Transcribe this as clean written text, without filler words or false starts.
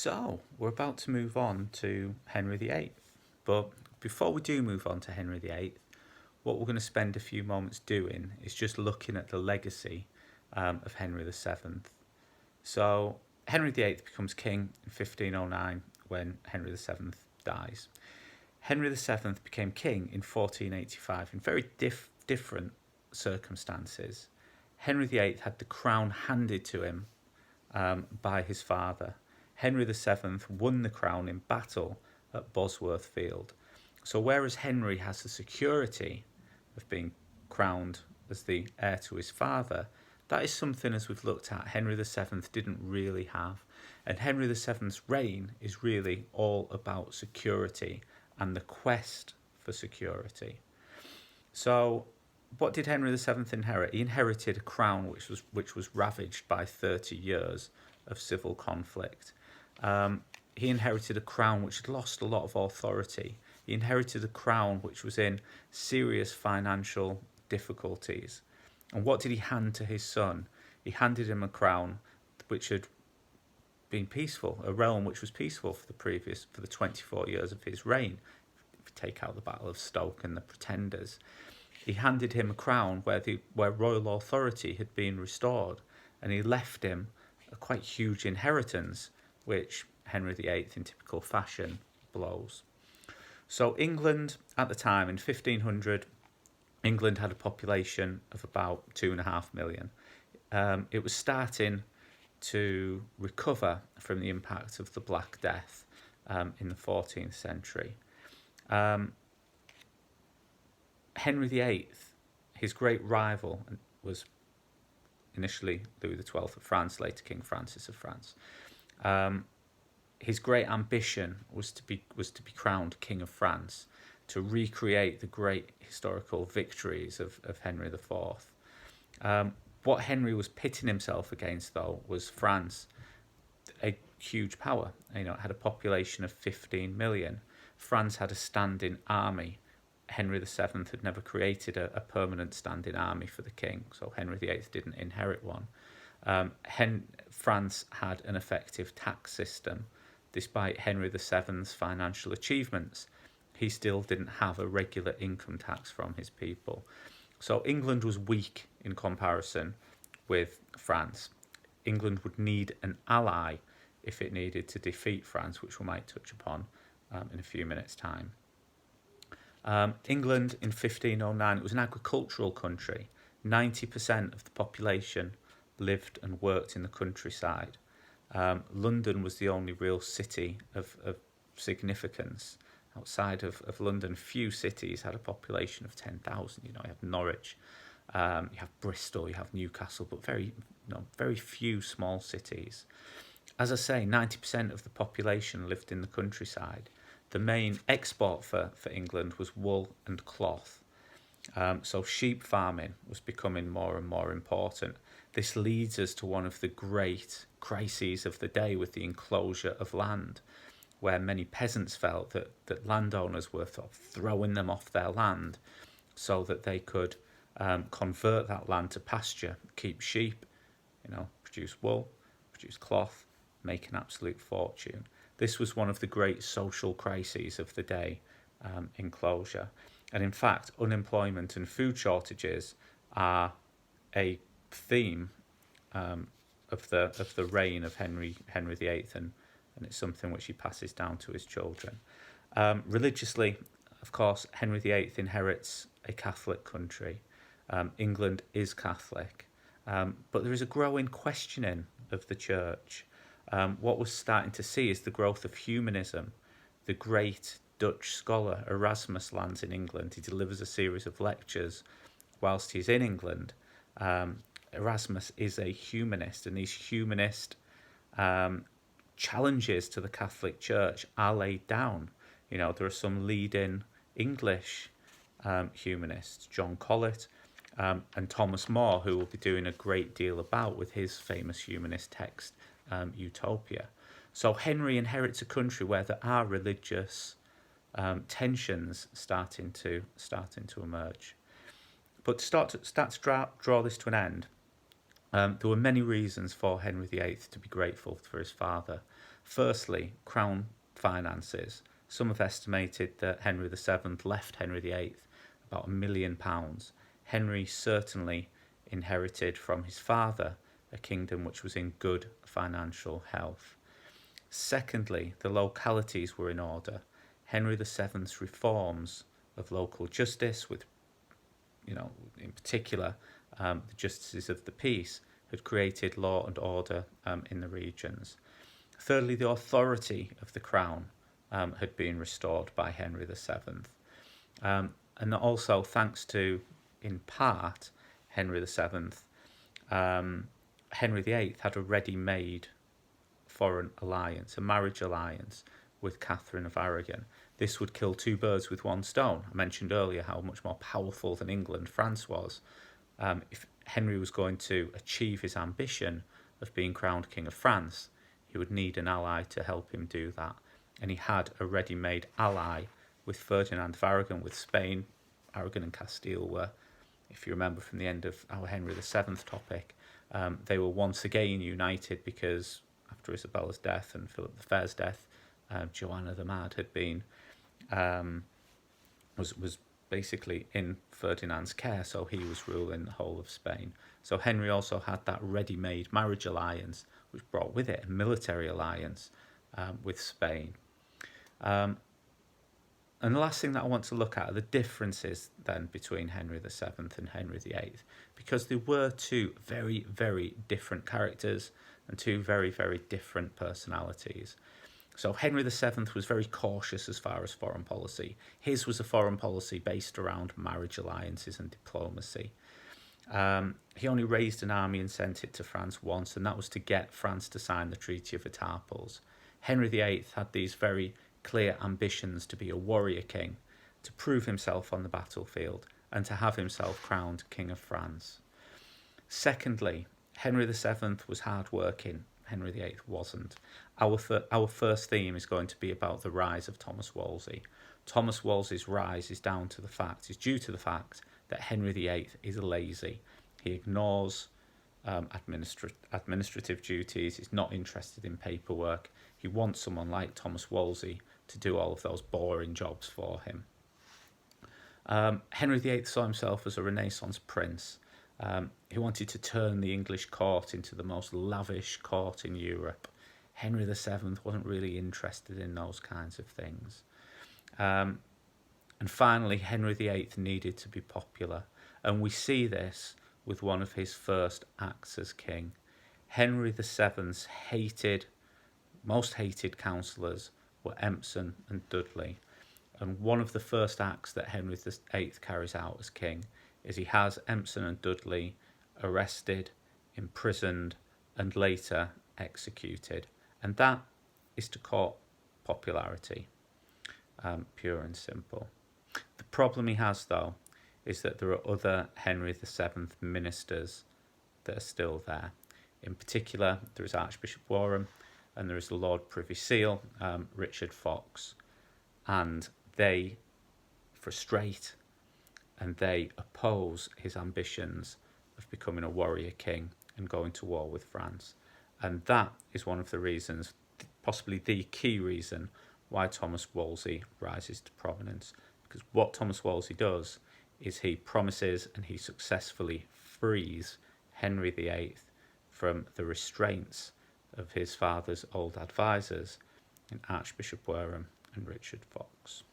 So, we're about to move on to Henry VIII. But before we do move on to Henry VIII, what we're going to spend a few moments doing is just looking at the legacy of Henry VII. So, Henry VIII becomes king in 1509 when Henry VII dies. Henry VII became king in 1485 in very different circumstances. Henry VIII had the crown handed to him by his father. Henry VII won the crown in battle at Bosworth Field. So whereas Henry has the security of being crowned as the heir to his father, that is something, as we've looked at, Henry VII didn't really have. And Henry VII's reign is really all about security and the quest for security. So what did Henry VII inherit? He inherited a crown which was ravaged by 30 years of civil conflict. He inherited a crown which had lost a lot of authority. He inherited a crown which was in serious financial difficulties. And what did he hand to his son? He handed him a crown which had been peaceful, a realm which was peaceful for the 24 years of his reign. If you take out the Battle of Stoke and the Pretenders, he handed him a crown where royal authority had been restored, and he left him a quite huge inheritance, which Henry VIII, in typical fashion, blows. So England at the time, in 1500, England had a population of about 2.5 million. It was starting to recover from the impact of the Black Death in the 14th century. Henry VIII, his great rival, was initially Louis XII of France, later King Francis of France. His great ambition was to be crowned King of France, to recreate the great historical victories of Henry IV. What Henry was pitting himself against, though, was France, a huge power. It had a population of 15 million. France had a standing army. Henry VII had never created a permanent standing army for the king, so Henry VIII didn't inherit one. France had an effective tax system. Despite Henry VII's financial achievements, he still didn't have a regular income tax from his people. So England was weak in comparison with France. England would need an ally if it needed to defeat France, which we might touch upon in a few minutes' time. England in 1509, it was an agricultural country. 90% of the population lived and worked in the countryside. London was the only real city of significance. Outside of London, few cities had a population of 10,000. You have Norwich, you have Bristol, you have Newcastle, but very few small cities. As I say, 90% of the population lived in the countryside. The main export for England was wool and cloth. So sheep farming was becoming more and more important. This leads us to one of the great crises of the day with the enclosure of land, where many peasants felt that landowners were throwing them off their land so that they could convert that land to pasture, keep sheep, produce wool, produce cloth, make an absolute fortune. This was one of the great social crises of the day, enclosure. And in fact, unemployment and food shortages are a theme of the reign of Henry VIII, and it's something which he passes down to his children. Religiously, of course, Henry VIII inherits a Catholic country. England is Catholic, but there is a growing questioning of the church. What we're starting to see is the growth of humanism. The great Dutch scholar Erasmus lands in England. He delivers a series of lectures whilst he's in England. Erasmus is a humanist, and these humanist challenges to the Catholic Church are laid down. There are some leading English humanists, John Colet and Thomas More, who will be doing a great deal about with his famous humanist text, Utopia. So Henry inherits a country where there are religious tensions starting to emerge. But to start to draw this to an end, There were many reasons for Henry VIII to be grateful for his father. Firstly, crown finances. Some have estimated that Henry VII left Henry VIII about £1 million. Henry certainly inherited from his father a kingdom which was in good financial health. Secondly, the localities were in order. Henry VII's reforms of local justice, with, in particular, the justices of the peace, had created law and order in the regions. Thirdly, the authority of the crown had been restored by Henry VII. And also, thanks to, in part, Henry VII, Henry VIII had a ready-made foreign alliance, a marriage alliance with Catherine of Aragon. This would kill two birds with one stone. I mentioned earlier how much more powerful than England France was. If Henry was going to achieve his ambition of being crowned King of France, he would need an ally to help him do that. And he had a ready-made ally with Ferdinand of Aragon, with Spain. Aragon and Castile were, if you remember from the end of our Henry VII topic, they were once again united because after Isabella's death and Philip the Fair's death, Joanna the Mad had been was basically in Ferdinand's care, so he was ruling the whole of Spain. So Henry also had that ready-made marriage alliance, which brought with it a military alliance with Spain. And the last thing that I want to look at are the differences then between Henry VII and Henry VIII, because they were two very, very different characters and two very, very different personalities. So Henry VII was very cautious as far as foreign policy. His was a foreign policy based around marriage alliances and diplomacy. He only raised an army and sent it to France once, and that was to get France to sign the Treaty of Étaples. Henry VIII had these very clear ambitions to be a warrior king, to prove himself on the battlefield, and to have himself crowned King of France. Secondly, Henry VII was hard-working. Henry VIII wasn't. Our first theme is going to be about the rise of Thomas Wolsey. Thomas Wolsey's rise is due to the fact that Henry VIII is lazy. He ignores administrative duties. He's not interested in paperwork. He wants someone like Thomas Wolsey to do all of those boring jobs for him. Henry VIII saw himself as a Renaissance prince. He wanted to turn the English court into the most lavish court in Europe. Henry VII wasn't really interested in those kinds of things. And finally, Henry VIII needed to be popular. And we see this with one of his first acts as king. Henry VII's most hated councillors were Empson and Dudley. And one of the first acts that Henry VIII carries out as king is he has Empson and Dudley arrested, imprisoned, and later executed. And that is to court popularity, pure and simple. The problem he has, though, is that there are other Henry VII ministers that are still there. In particular, there is Archbishop Warham and there is the Lord Privy Seal, Richard Fox, and they frustrate and they oppose his ambitions of becoming a warrior king and going to war with France. And that is one of the reasons, possibly the key reason, why Thomas Wolsey rises to prominence. Because what Thomas Wolsey does is he promises and he successfully frees Henry VIII from the restraints of his father's old advisors in Archbishop Warham and Richard Fox.